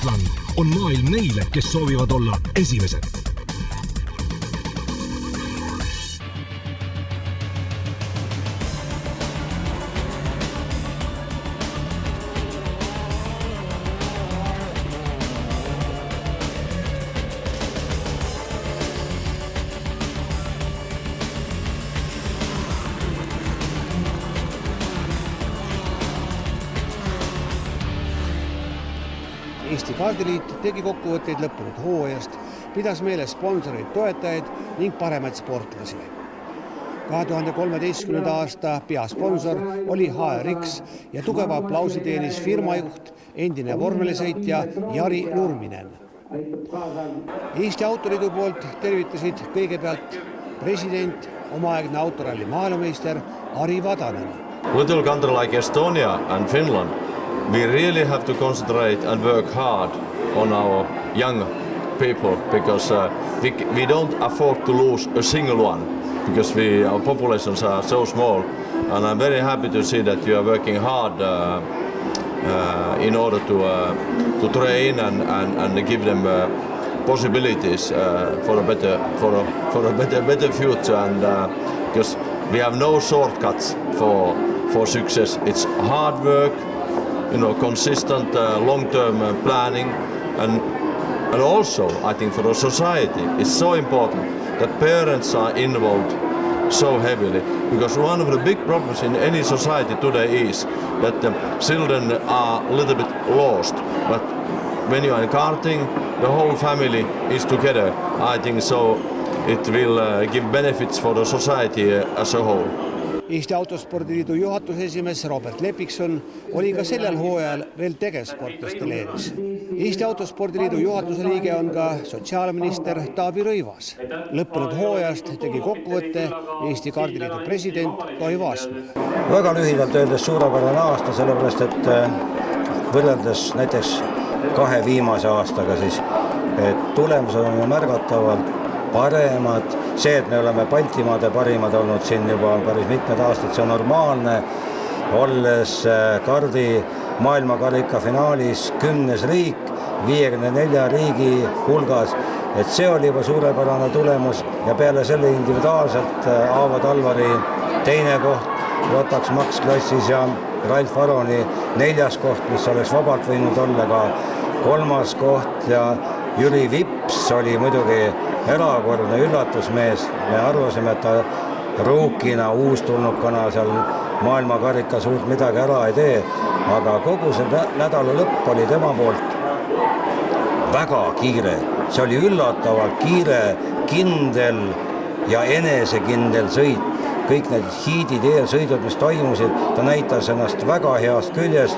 Sportland on maailm neile, kes soovivad olla esimesed. Eesti Kaardiliit tegi kokkuvõtteid lõppenud hooajast, pidas meeles sponsoreid, toetajaid ning paremaid sportlasi. 2013. aasta peasponsor oli HRX ja tugeva aplausi teenis firmajuht, endine vormelisõitja Jari Nurminen. Eesti Autoliidu poolt tervitasid kõigepealt president, omaaegne autoralli maailmameister Ari Vadanen. Little country like Estonia and Finland, we really have to concentrate and work hard on our young people because we don't afford to lose a single one because our populations are so small, and I'm very happy to see that you are working hard in order to train and give them possibilities for a better future, and because we have no shortcuts for success. It's hard work, consistent long-term planning, and also I think for a society it's so important that parents are involved so heavily, because one of the big problems in any society today is that the children are a little bit lost, but when you are in karting, the whole family is together. I think so it will give benefits for the society as a whole. Eesti Autospordiliidu juhatuse esimees Robert Lepikson oli ka sellel hooajal veel tegevsportlaste leeris. Eesti Autospordiliidu juhatuse liige on ka sotsiaalminister Taavi Rõivas. Lõppenud hooajast tegi kokkuvõtte Eesti Kaardiliidu president Toivo Asm. Väga lühidalt öeldes suurepärane aasta, sellepärast et võrreldes näiteks 2 viimase aastaga siis, et tulemused on märgatavalt paremad. See, et me oleme Baltimaade parimad olnud siin juba päris mitmed aastad, see on normaalne, olles kardi maailmakarika finaalis 10. riik 54 riigi hulgas, et see oli juba suurepärane tulemus ja peale selle individuaalselt Aavo Talvari 2. koht Rotax Max klassis ja Ralf Aroni 4. koht, mis oleks vabalt võinud olla ka 3. koht, ja Jüri Vips oli muidugi erakordne üllatusmees. Me arvasime, et ta ruukina, uustulnukana seal maailmakarika suurt midagi ära ei tee, aga kogu see nädala lõpp oli tema poolt väga kiire. See oli üllatavalt kiire, kindel ja enesekindel sõit. Kõik need hiidid, eelsõidud, mis toimusid, ta näitas ennast väga heast küljest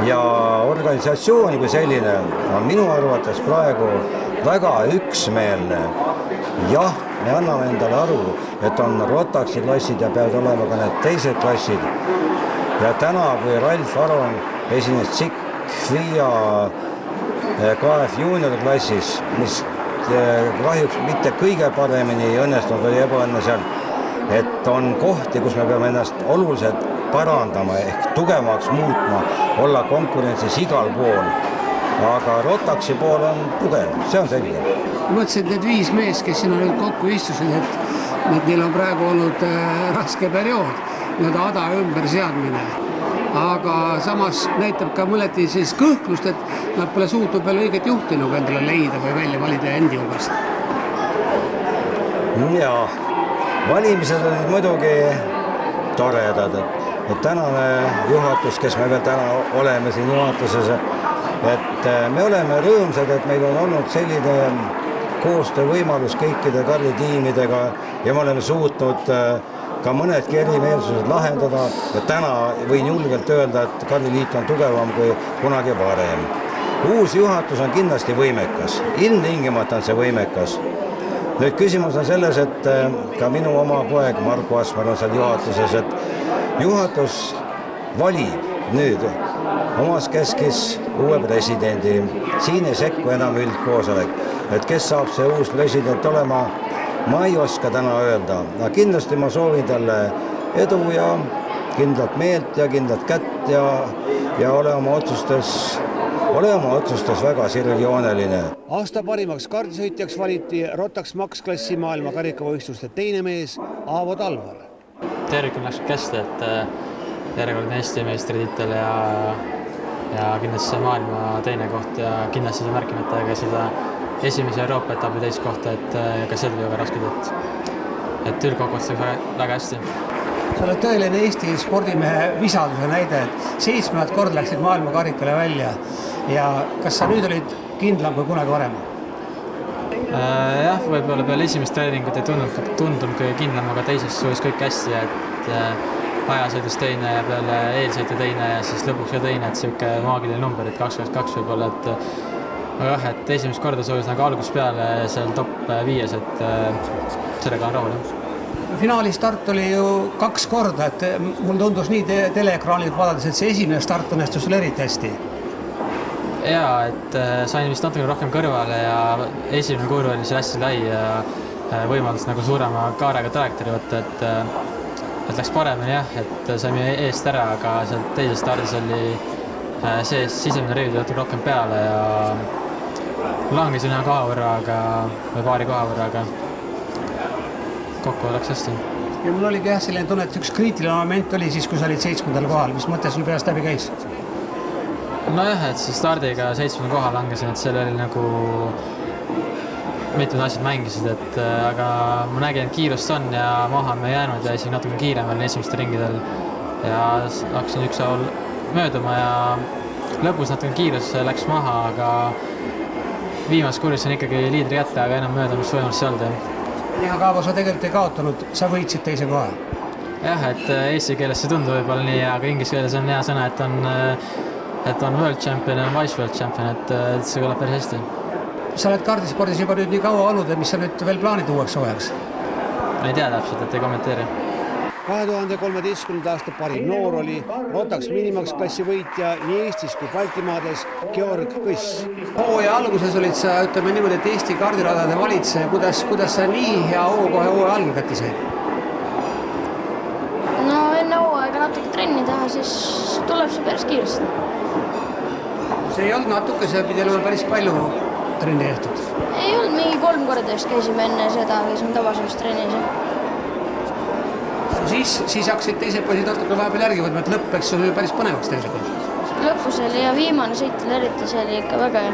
ja organisatsioon kui selline on minu arvates praegu väga üksmeelne. Jah, me anname endale aru, et on Rotaxi klassid ja peavad olema ka need teised klassid. Ja täna, kui Ralf Aron esines Tsikk-Fia KF junior klassis, mis kahjuks mitte kõige paremini ei õnnestunud, oli ebaõnne seal, et on kohti, kus me peame ennast oluliselt parandama ehk tugevamaks muutma, olla konkurentsis igal pool. Aga Rotaxi pool on tugev, see on selge. Mõtlesin, et need 5 mees, kes siin on kokku istusid, et neil on praegu olnud raske periood, need ADA ümberseadmine. Aga samas näitab ka mõneti siis kõhklust, et nad pole suutnud veel õiget juhti endale leida või välja valida endi hulgast. Ja valimised olid muidugi toredad, et tänane juhatus, kes me veel täna oleme siin juhatuses, et me oleme rõõmsad, et meil on olnud selline koostöövõimalus kõikide karditiimidega ja me oleme suutnud ka mõnedki erimeelsused lahendada ja täna võin julgelt öelda, et kardiliit on tugevam kui kunagi varem. Uus juhatus on kindlasti võimekas, ilmtingimata on see võimekas. Nüüd küsimus on selles, et ka minu oma poeg Marko Asmar on seal juhatuses, et juhatus valib nüüd omas keskis uue presidendi. Siin ei sekku enam üldkoosolek, et kes saab see uus president olema, ma ei oska täna öelda. Aga kindlasti ma soovin talle edu ja kindlat meelt ja kindlat kätt ja ole oma otsustes ole oma otsustas väga sirgjooneline. Aasta parimaks kaardisõitjaks valiti Rotax Max klassi maailma karikavõistluste teine mees Aavo Talvar. Tervikul läks kästi, et järjekordne Eesti meistritiitel ja kindlasti see maailma teine koht ja kindlasti see märkimata ka seda esimese Euroopa etapi teist kohta, et ka see tuli väga rasked, et üldkokkuvõttes väga hästi. Sa oled tõeline Eesti spordimehe visaduse näide, et 7 korda läksid maailma karikale välja ja kas sa nüüd olid kindlam kui kunagi varem? Jah, võib-olla peale esimest treeningut ei tundunud kõige kindlam, aga teises sujus kõik hästi, et ajasõidus teine ja peale eelsõitu teine ja siis lõpuks ka teine, et siuke maagiline number, et 2-2 võib-olla, aga jah, et esimest korda sujus nagu algus peale seal top 5, et sellega on rahul. Finaali start oli ju 2 korda, et mul tundus nii teleekraanilt vaadates, et see esimene start õnnestus sul eriti hästi. Jaa, et sain vist natuke rohkem kõrvale ja esimene kurv oli see hästi lai ja võimaldas nagu suurema kaarega trajektoori võtta, et läks paremini jah, et saime eest ära, aga seal teises stardis oli see sisemine riiv natuke rohkem peale ja langesin ühe koha võrra, või paari koha võrra, aga kokku läks hästi. Ja mul oligi jah selline tunne, et üks kriitiline moment oli siis, kui sa olid 7. kohal, mis mõte sul peast läbi käis? Nojah, et see stardiga 7. koha langesin, et seal oli nagu mitmed asjad mängisid, et aga ma nägin, et kiirust on ja maha me jäänud ja isegi natuke kiirem oli esimestel ringidel ja hakkasin ükshaaval mööduma ja lõpus natuke kiirus läks maha, aga viimas kurvis on ikkagi liidri jätta, aga enam möödumist võimalust ei olnud. Ja Kaavo, sa tegelikult ei kaotanud, sa võitsid teise koha. Jah, et eesti keeles see tundub võib-olla nii, aga inglise keeles on hea sõna, et on world champion ja vice world champion, et see kõlab päris hästi. Sa oled kaardispordis juba nüüd nii kaua olnud, et mis sa nüüd veel plaanid uueks hooajaks? Ei tea täpselt, et ei kommenteeri. 2013. aasta parim noor oli Rotax Minimax klassi võitja nii Eestis kui Baltimaades Georg Kõss. Hooaja alguses olid sa, ütleme niimoodi, et Eesti kaardiradade valitseja. Kuidas sa nii hea kohe hooaja algul kätte said? No enne hooaega natuke trenni teha, siis tuleb see päris kiiresti. See ei olnud natuke, see pidi olema päris palju trenni tehtud. Ei olnud mingi 3 korda, just käisime enne seda, käisime tavaselt trennis. Siis hakkasid teised poisid natuke vahepeal järgi võtma, et lõpp läks sul päris põnevaks tegelikult. Lõpus oli ja viimane sõitel eriti, see oli ikka väga hea.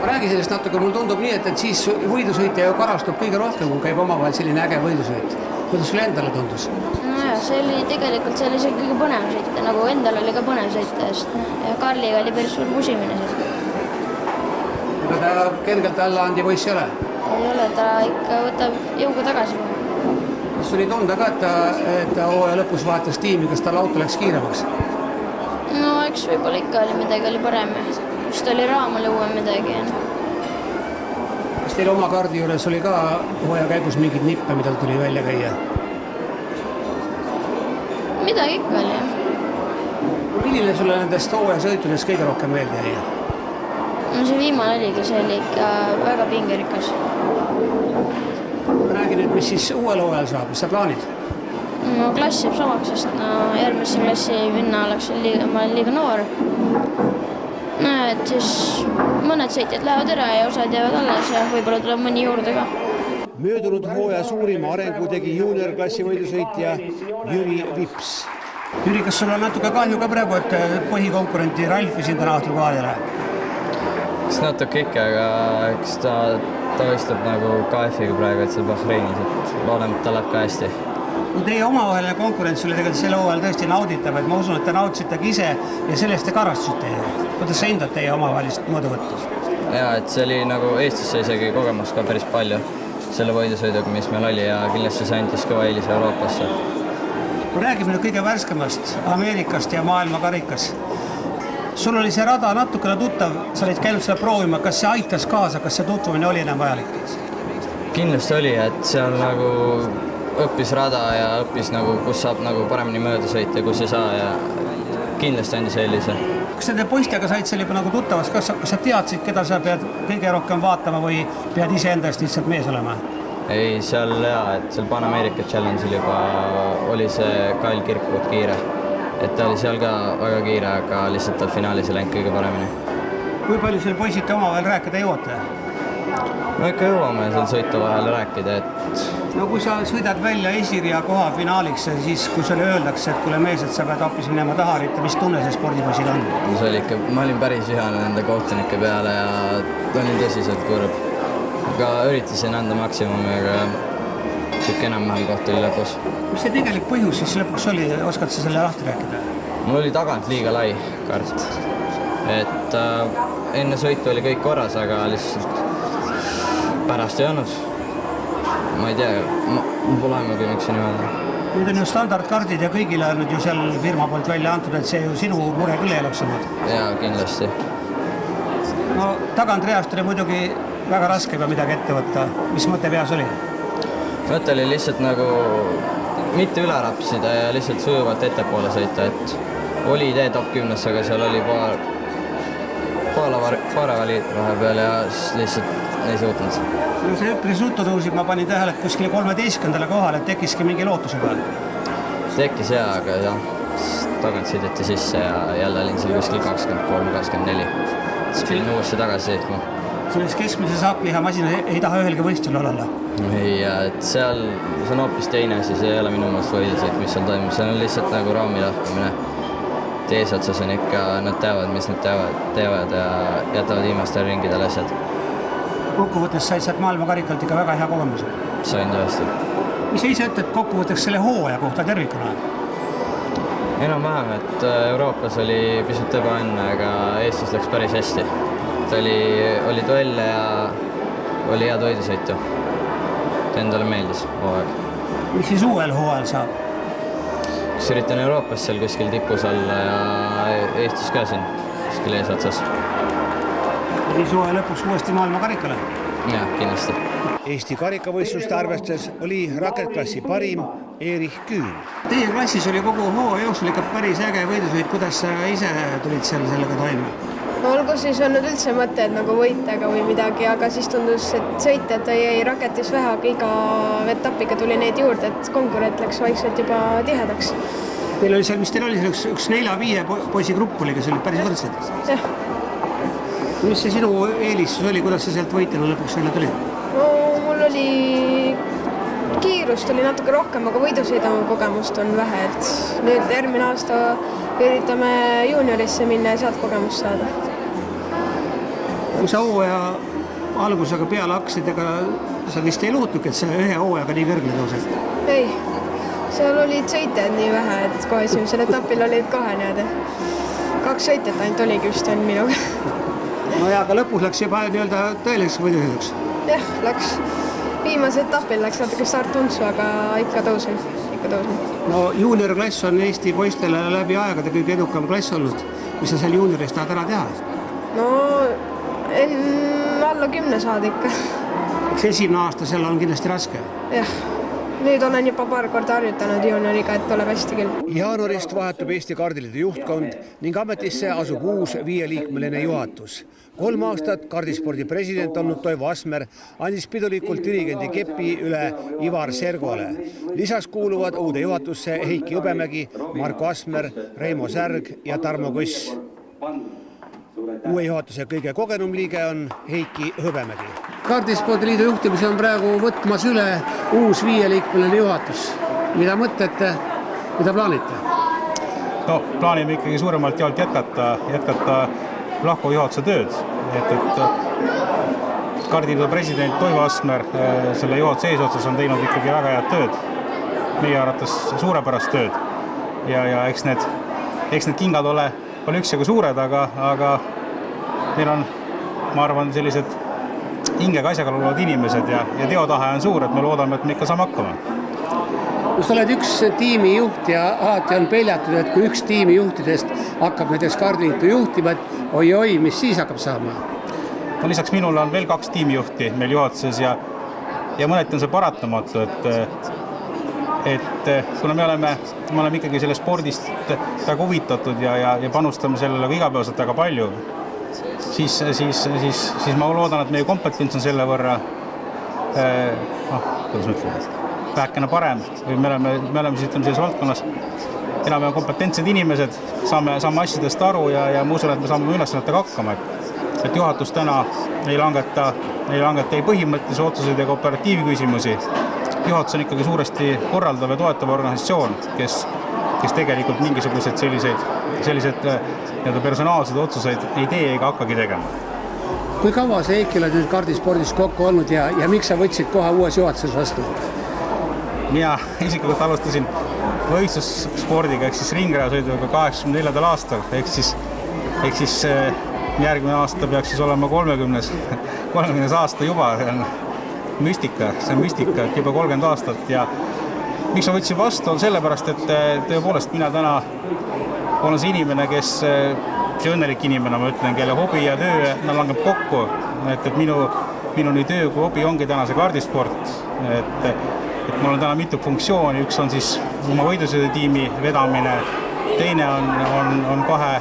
Räägi sellest natuke, mul tundub nii, et siis võidusõitja ju karastub kõige rohkem, kui käib omavahel selline äge võidusõit. Kuidas sulle endale tundus? Nojah, see oli tegelikult see kõige põnev sõita, nagu endal oli ka põnev sõita ja Karliga oli päris suur pusimine seal. Ega ta kergelt alla andi poiss ei ole? Ei ole, ta ikka võtab jõuga tagasi. Kas oli tunda ka, et ta hooaja lõpus vahetas tiimi, kas tal auto läks kiiremaks? No eks võib-olla ikka oli midagi oli parem. Just oli raamale uuem midagi. Kas teil oma kaardi juures oli ka hooaja käigus mingid nippe, mida tuli välja käia? Midagi ikka oli, jah. Milline sulle nendest hooaja sõitudest kõige rohkem meelde jäi? No see viimane oligi, see oli ikka väga pingerikas. Räägi nüüd, mis siis uuel hooajal saab, mis sa plaanid? No klass jääb samaks, sest järgmisse klassi minna ma olen liiga noor. No et siis mõned sõitjad lähevad ära ja osad jäävad alles ja võib-olla tuleb mõni juurde ka. Möödunud hooaja suurima arengu tegi juuniorklassi võidusõitja Jüri Vips. Jüri, kas sul on natuke kahju ka praegu, et põhikonkurenti Ralfi siin täna õhtul kohal ei ole? Eks natuke ikka, aga eks ta võistleb nagu KF-iga praegu, et seal Bahreinis, et loodame, et ta läheb ka hästi. No teie omavaheline konkurents oli tegelikult selle hooajal tõesti nauditav, et ma usun, et te nautisite ise ja sellest te karastusite ju. Kuidas sa hindad teie omavahelist mõõduvõttu? Jaa, et see oli nagu Eestisse isegi kogemus ka päris palju selle võidusõiduga, mis meil oli ja kindlasti see andis kõva eelise Euroopasse. Räägime nüüd kõige värskemast Ameerikast ja maailma karikas. Sul oli see rada natukene tuttav, sa olid käinud seda proovima, kas see aitas kaasa, kas see tutvumine oli enam vajalik? Kindlasti oli, et seal nagu õppis rada ja õppis nagu, kus saab nagu paremini mööda sõita ja kus ei saa ja kindlasti andis eelise. Kas nende poistega said seal juba nagu tuttavas, kas sa teadsid, keda sa pead kõige rohkem vaatama või pead ise endast lihtsalt mees olema? Ei, seal jaa, et seal Pan America Challenge'il juba oli see Kyle Kirkwood kiire et ta oli seal ka väga kiire, aga lihtsalt tal finaalis ei läinud kõige paremini. Kui palju seal poisid omavahel rääkida jõuate? No ikka jõuame seal sõitu vahel rääkida, et... No kui sa sõidad välja esirja koha finaaliks, siis kui sulle öeldakse, et kuule mees, et sa pead hoopis minema taha ritta, mis tunne see spordipoisil on? See oli ikka, ma olin päris vihane nende kohtunike peale ja olin tõsiselt kurb. Aga üritasin anda maksimumi, aga siuke enam-vähem koht oli lõpus. Mis see tegelik põhjus siis lõpuks oli? Oskad sa selle lahti rääkida? Mul oli tagant liiga lai kart. Et enne sõitu oli kõik korras, aga lihtsalt pärast ei olnud. Ma ei tea, mul pole aimugi, miks see niimoodi. Nüüd on ju standardkardid ja kõigile on nüüd ju seal firma poolt välja antud, et see ju sinu mure küll ei oleks olnud. Jaa, kindlasti. No tagantreast oli muidugi väga raske juba midagi ette võtta. Mis mõte peas oli? Mõte oli lihtsalt nagu mitte üle rapsida ja lihtsalt sujuvalt ettepoole sõita, et oli idee top 10, aga seal oli paar valid vahepeal ja siis lihtsalt ei suutnud. No see üpris ruttu tõusib, ma panin tähele, et kuskile 13. kohale, et tekkiski mingi lootus juba. Tekkis jaa, aga jah, tagant sõideti sisse ja jälle olin seal kuskil 23-24. Siis pidin uuesti tagasi sõitma. Selles keskmises haaklihamasina ei taha ühelgi võistlusel olla? Ei, et seal see on hoopis teine, siis ei ole minu mõelest võidusõit, mis seal toimub. See on lihtsalt nagu raami lahkumine. Eesotsas on ikka, nad teavad, mis nad teevad ja jätavad viimastel ringidel asjad. Kokkuvõttes said sealt maailmakarikalt ikka väga hea kogemus. Sain tõesti. Mis sa ise ütled kokkuvõtteks selle hooaja kohta tervikuna? Enam-vähem, et Euroopas oli pisut ebaõnne, aga Eestis läks päris hästi. Oli duelle ja oli hea toidusõitu. Endale meeldis hooaeg. Mis siis uuel hooajal saab? Kas üritan Euroopas seal kuskil tipus olla ja Eestis ka siin kuskil eesotsas. Siis hooaja lõpuks uuesti maailmakarikale? Jah, kindlasti. Eesti karikavõistluste arvestes oli raketklassi parim Erich Küün. Teie klassis oli kogu hooaja jooksul ikka päris äge võidusõit. Kuidas sa ise tulid sellega toime? No alguses ei olnud üldse mõtted nagu võitega või midagi, aga siis tundus, et sõitjad jäi raketis vähe, aga iga etapiga tuli neid juurde, et konkurent läks vaikselt juba tihedaks. Teil oli seal, mis teil oli, üks 4-5 poisi grupp oli, kes olid päris võrdsed? Jah. Mis see sinu eelistus oli, kuidas sa sealt võitjana lõpuks välja tuli? No mul oli kiirust oli natuke rohkem, aga võidusõidu kogemust on vähe, et nüüd järgmine aasta üritame juuniorisse minna ja sealt kogemust saada. Kui sa hooaja algusega peale hakkasid, ega sa vist ei lootnudki, et sa ühe hooajaga nii kõrgele tõused? Ei, seal olid sõitjad nii vähe, et kohe esimesel etapil olid kohe niimoodi. 2 sõitjat ainult oligi vist on minuga. No ja, aga lõpus läks juba nii-öelda tõeliseks võidusõiduks? Jah, läks. Viimase etapil läks natuke startuntsu, aga ikka tõusin. No juuniorklass on Eesti poistele läbi aegade kõige edukam klass olnud. Mis sa seal juunioris tahad ära teha? No alla 10 saada ikka. Eks esimene aasta seal on kindlasti raske? Jah. Nüüd olen juba paar korda harjutanud juunioriga, et tuleb hästi küll. Jaanuarist vahetub Eesti kardiliidu juhtkond ning ametisse asub uus 5-liikmeline juhatus. 3 aastat kardispordi president olnud Toivo Asmer andis pidulikult dirigendi kepi üle Ivar Sergole. Lisaks kuuluvad uude juhatusse Heiki Hõbemägi, Marko Asmer, Reimo Särg ja Tarmo Kuss. Uue juhatuse kõige kogenum liige on Heiki Hõbemägi. Kardispordiliidu juhtimise on praegu võtmas üle uus 5-liikmeline juhatus. Mida mõtlete, mida plaanite? No, plaanime ikkagi suuremalt jaolt jätkata lahkuva juhatuse tööd. Et kardiliidu president Toivo Asmer selle juhatuse eesotsas on teinud ikkagi väga head tööd. Meie arvates suurepärast tööd. Ja eks need kingad ole üksjagu suured, aga meil on, ma arvan, sellised hingega asjaga olevad inimesed ja teotahe on suur, et me loodame, et me ikka saame hakkama. Kui sa oled üks tiimijuht ja alati on peljatud, et kui üks tiimijuhtidest hakkab näiteks kardiliitu juhtima, et oi, mis siis hakkab saama? No, lisaks minule on veel 2 tiimijuhti meil juhatuses ja mõneti on see paratamatu, et kuna me oleme ikkagi selle spordist väga huvitatud ja panustame sellele ka igapäevaselt väga palju, siis ma loodan, et meie kompetents on selle võrra vähekene parem. Me oleme siis selles valdkonnas enam-vähem kompetentsed inimesed, saame asjadest aru ja ma usun, et me saame ülesannetega hakkama. Et juhatus täna ei langeta ei põhimõttelisi otsuseid ega operatiivküsimusi. Juhatus on ikkagi suuresti korraldav ja toetav organisatsioon, kes tegelikult mingisugused sellised personaalsed otsuseid ei tee ega hakkagi tegema. Kui kaua sa Eiki oled nüüd kardispordis kokku olnud ja miks sa võtsid kohe uues juhatuses vastu? Mina isiklikult alustasin võistlusspordiga ehk siis ringrajasõiduga 84. aastal ehk siis järgmine aasta peaks siis olema 30 aasta juba. See on müstika, juba 30 aastat ja miks ma võtsin vastu on sellepärast, et tõepoolest mina täna olen see inimene, see õnnelik inimene, ma ütlen, kelle hobi ja töö langeb kokku, et minu nii töö kui hobi ongi täna see kardisport, et mul on täna mitu funktsiooni, üks on siis oma võidusõidutiimi vedamine, teine on kahe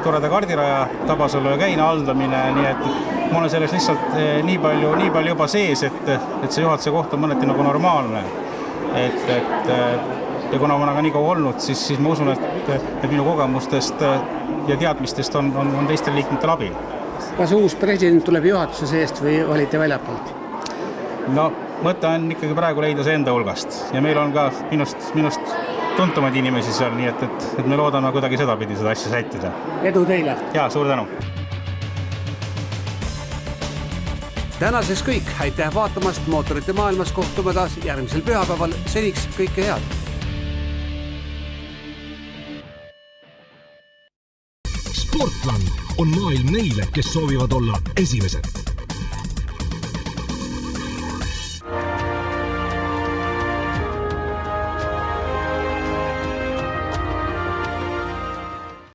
toreda kardiraja Tabasalu ja Käina haldamine, nii et ma olen selles lihtsalt nii palju juba sees, et see juhatuse koht on mõneti nagu normaalne. Ja kuna ma olen nii kaua olnud, siis ma usun, et minu kogemustest ja teadmistest on teistel liikmetel abi. Kas uus president tuleb juhatuse seest või valite väljapoolt? No, mõte on ikkagi praegu leida see enda hulgast ja meil on ka minust tuntumaid inimesi seal, nii et me loodame kuidagi sedapidi seda asja sättida. Edu teile! Jaa, suur tänu! Tänases kõik, aitäh vaatamast, mootorite maailmas kohtume taas järgmisel pühapäeval, seniks kõike head! Sportland on maailm neile, kes soovivad olla esimesed.